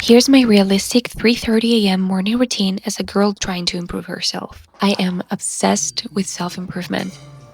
Here's my realistic 3:30 a.m. morning routine as a girl trying to improve herself. I am obsessed with self-improvement.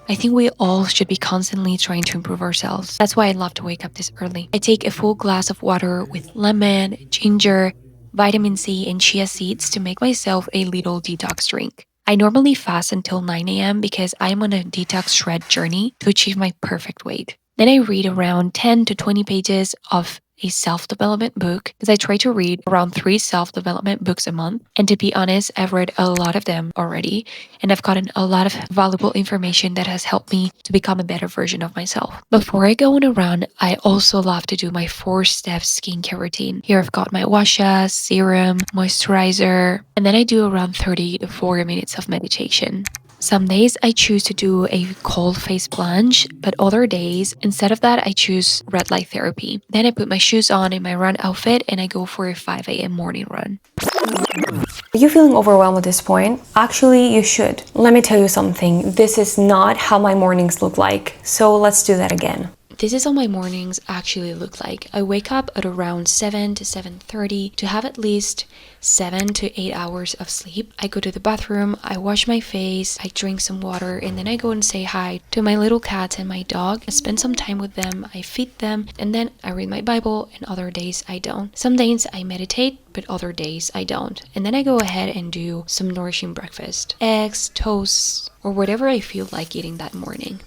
I think we all should be constantly trying to improve ourselves. That's why I love to wake up this early. I take a full glass of water with lemon, ginger, vitamin C, and chia seeds to make myself a little detox drink. I normally fast until 9 a.m. because I'm on a detox shred journey to achieve my perfect weight. Then I read around 10 to 20 pages of a self-development book because I try to read around 3 self-development books a month. And to be honest, I've read a lot of them already, and I've gotten a lot of valuable information that has helped me to become a better version of myself. Before I go on a run, I also love to do my 4-step skincare routine. Here I've got my washa, serum, moisturizer, and then I do around 30 to 40 minutes of meditation. Some days I choose to do a cold face plunge, but other days, instead of that, I choose red light therapy. Then I put my shoes on in my run outfit and I go for a 5 a.m. morning run. Are you feeling overwhelmed at this point? Actually, you should. Let me tell you something. This is not how my mornings look like. So let's do that again. This is how my mornings actually look like. I wake up at around 7 to 7:30 to have at least 7 to 8 hours of sleep. I go to the bathroom, I wash my face, I drink some water, and then I go and say hi to my little cat and my dog. I spend some time with them, I feed them, and then I read my Bible, and other days I don't. Some days I meditate, but other days I don't. And then I go ahead and do some nourishing breakfast. Eggs, toast, or whatever I feel like eating that morning.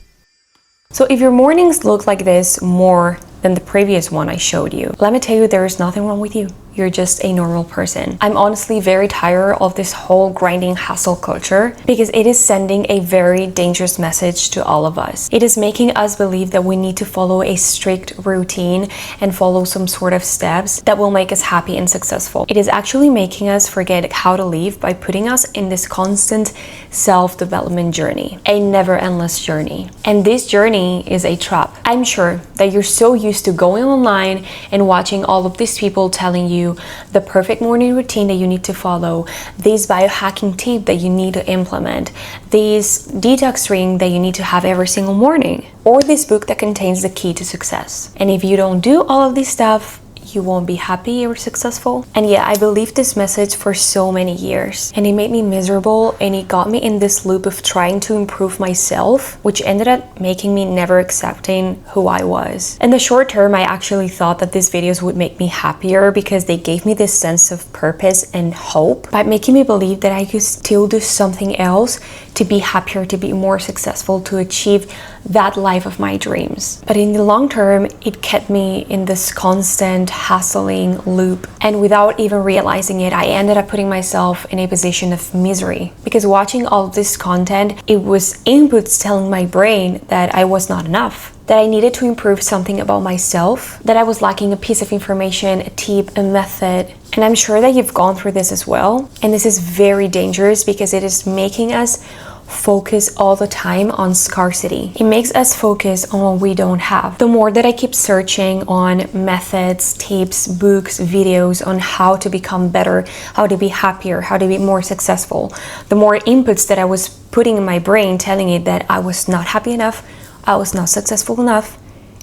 So if your mornings look like this more than the previous one I showed you, let me tell you, there is nothing wrong with you. You're just a normal person. I'm honestly very tired of this whole grinding hustle culture because it is sending a very dangerous message to all of us. It is making us believe that we need to follow a strict routine and follow some sort of steps that will make us happy and successful. It is actually making us forget how to live by putting us in this constant self-development journey, a never-endless journey. And this journey is a trap. I'm sure that you're so used to going online and watching all of these people telling you the perfect morning routine that you need to follow, this biohacking tip that you need to implement, this detox drink that you need to have every single morning, or this book that contains the key to success. And if you don't do all of this stuff, you won't be happy or successful. And yeah, I believed this message for so many years, and it made me miserable, and it got me in this loop of trying to improve myself, which ended up making me never accepting who I was. In the short term, I actually thought that these videos would make me happier because they gave me this sense of purpose and hope by making me believe that I could still do something else to be happier, to be more successful, to achieve that life of my dreams. But in the long term, it kept me in this constant hustling loop, and without even realizing it, I ended up putting myself in a position of misery because watching all of this content, it was inputs telling my brain that I was not enough, that I needed to improve something about myself, that I was lacking a piece of information, a tip, a method. And I'm sure that you've gone through this as well. And this is very dangerous because it is making us focus all the time on scarcity. It makes us focus on what we don't have. The more that I keep searching on methods, tips, books, videos on how to become better, how to be happier, how to be more successful, the more inputs that I was putting in my brain telling it that I was not happy enough, I was not successful enough,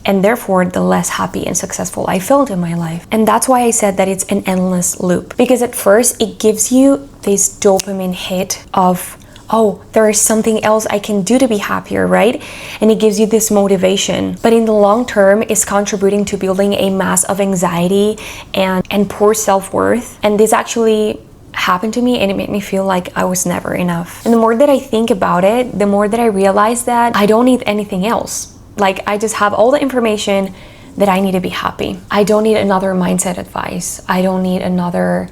and therefore the less happy and successful I felt in my life. And that's why I said that it's an endless loop, because at first it gives you this dopamine hit of, oh, there is something else I can do to be happier, right? And it gives you this motivation. But in the long term, it's contributing to building a mass of anxiety and poor self-worth. And this actually happened to me, and it made me feel like I was never enough. And the more that I think about it, the more that I realize that I don't need anything else. Like, I just have all the information that I need to be happy. I don't need another mindset advice. I don't need another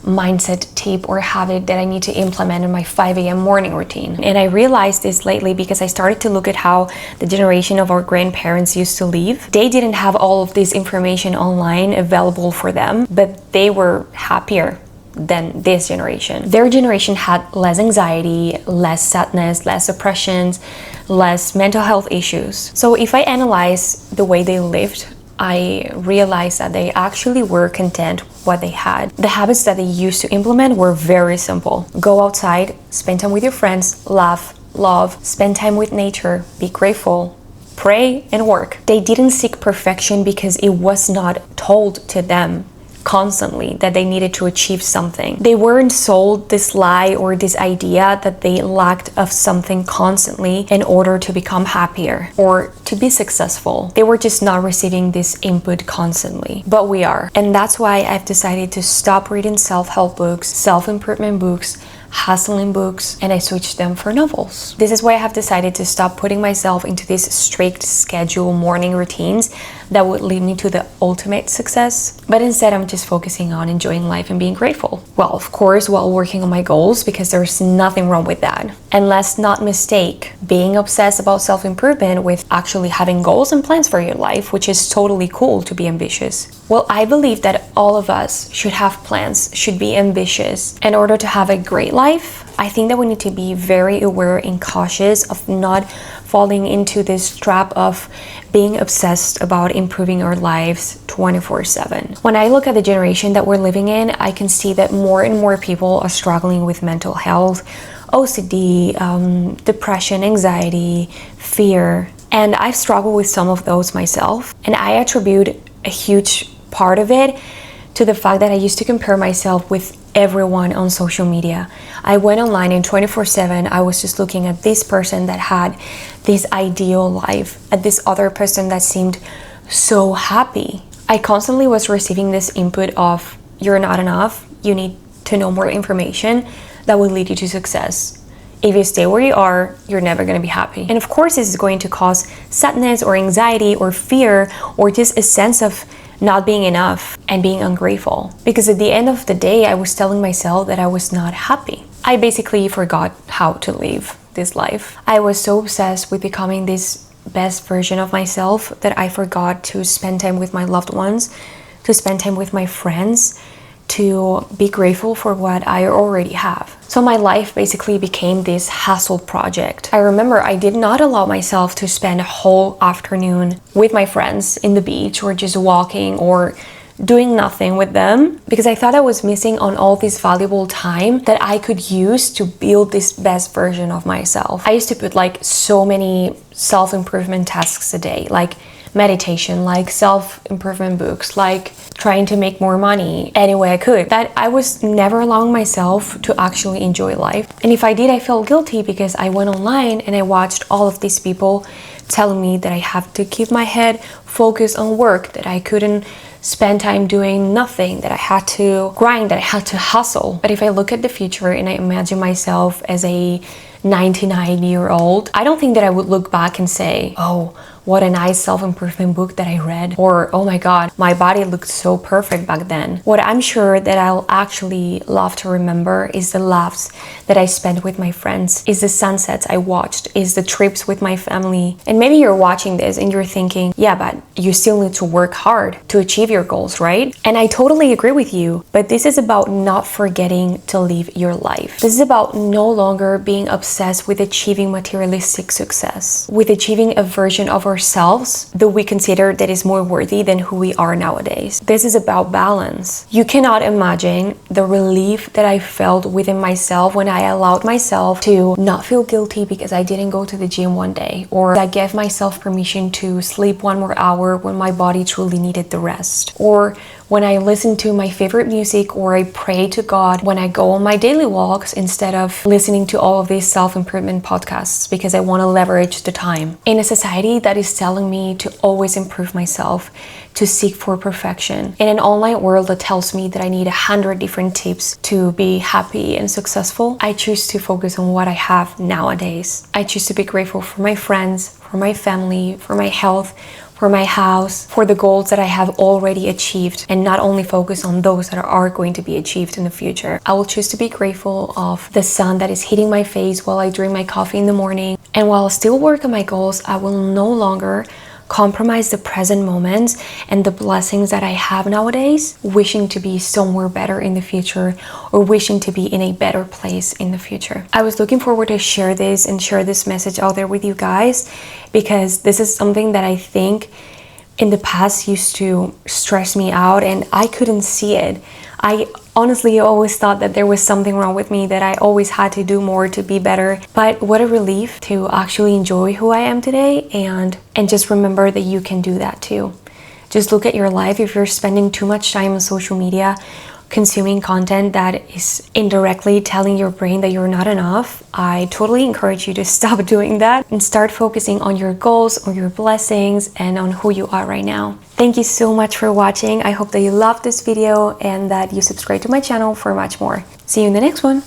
mindset tip or habit that I need to implement in my 5 a.m. morning routine. And I realized this lately because I started to look at how the generation of our grandparents used to live. They didn't have all of this information online available for them, but they were happier than this generation. Their generation had less anxiety, less sadness, less depressions, less mental health issues. So if I analyze the way they lived, I realized that they actually were content with what they had. The habits that they used to implement were very simple. Go outside, spend time with your friends, laugh, love, spend time with nature, be grateful, pray, and work. They didn't seek perfection because it was not told to them constantly that they needed to achieve something. They weren't sold this lie or this idea that they lacked of something constantly in order to become happier or to be successful. They were just not receiving this input constantly. But we are. And that's why I've decided to stop reading self-help books, self-improvement books, hustling books, and I switched them for novels. This is why I have decided to stop putting myself into these strict schedule morning routines that would lead me to the ultimate success, but instead I'm just focusing on enjoying life and being grateful. Well, of course, while working on my goals, because there's nothing wrong with that. And let's not mistake being obsessed about self-improvement with actually having goals and plans for your life, which is totally cool to be ambitious. Well, I believe that all of us should have plans, should be ambitious in order to have a great life. I think that we need to be very aware and cautious of not falling into this trap of being obsessed about improving our lives 24/7. When I look at the generation that we're living in, I can see that more and more people are struggling with mental health, OCD, depression, anxiety, fear, and I've struggled with some of those myself, and I attribute a huge part of it to the fact that I used to compare myself with everyone on social media. I went online and 24/7 I was just looking at this person that had this ideal life, at this other person that seemed so happy. I constantly was receiving this input of, you're not enough, you need to know more information that will lead you to success. If you stay where you are, you're never going to be happy. And of course, this is going to cause sadness or anxiety or fear or just a sense of not being enough and being ungrateful. Because at the end of the day, I was telling myself that I was not happy. I basically forgot how to live this life. I was so obsessed with becoming this best version of myself that I forgot to spend time with my loved ones, to spend time with my friends, to be grateful for what I already have. So my life basically became this hassle project. I remember I did not allow myself to spend a whole afternoon with my friends in the beach or just walking or doing nothing with them because I thought I was missing on all this valuable time that I could use to build this best version of myself. I used to put like so many self-improvement tasks a day, like meditation, like self-improvement books, like trying to make more money any way I could, that I was never allowing myself to actually enjoy life. And if I did, I felt guilty because I went online and I watched all of these people telling me that I have to keep my head focused on work, that I couldn't spend time doing nothing, that I had to grind, that I had to hustle. But if I look at the future and I imagine myself as a 99-year-old, I don't think that I would look back and say, oh, what a nice self-improvement book that I read, or oh my god, my body looked so perfect back then. What I'm sure that I'll actually love to remember is the laughs that I spent with my friends, is the sunsets I watched, is the trips with my family. And maybe you're watching this and you're thinking, yeah, but you still need to work hard to achieve your goals, right? And I totally agree with you, but this is about not forgetting to live your life. This is about no longer being obsessed with achieving materialistic success, with achieving a version of ourselves that we consider that is more worthy than who we are nowadays. This is about balance. You cannot imagine the relief that I felt within myself when I allowed myself to not feel guilty because I didn't go to the gym one day, or I gave myself permission to sleep one more hour when my body truly needed the rest, or when I listen to my favorite music, or I pray to God when I go on my daily walks instead of listening to all of these self-improvement podcasts because I want to leverage the time. In a society that is telling me to always improve myself, to seek for perfection, in an online world that tells me that I need 100 different tips to be happy and successful, I choose to focus on what I have nowadays. I choose to be grateful for my friends, for my family, for my health, for my house, for the goals that I have already achieved, and not only focus on those that are going to be achieved in the future. I will choose to be grateful of the sun that is hitting my face while I drink my coffee in the morning. And while I still work on my goals, I will no longer compromise the present moments and the blessings that I have nowadays, wishing to be somewhere better in the future or wishing to be in a better place in the future. I was looking forward to share this and share this message out there with you guys, because this is something that I think in the past used to stress me out and I couldn't see it. I honestly always thought that there was something wrong with me, that I always had to do more to be better. But what a relief to actually enjoy who I am today and just remember that you can do that too. Just look at your life. If you're spending too much time on social media, consuming content that is indirectly telling your brain that you're not enough, I totally encourage you to stop doing that and start focusing on your goals, on your blessings, and on who you are right now. Thank you so much for watching. I hope that you loved this video and that you subscribe to my channel for much more. See you in the next one.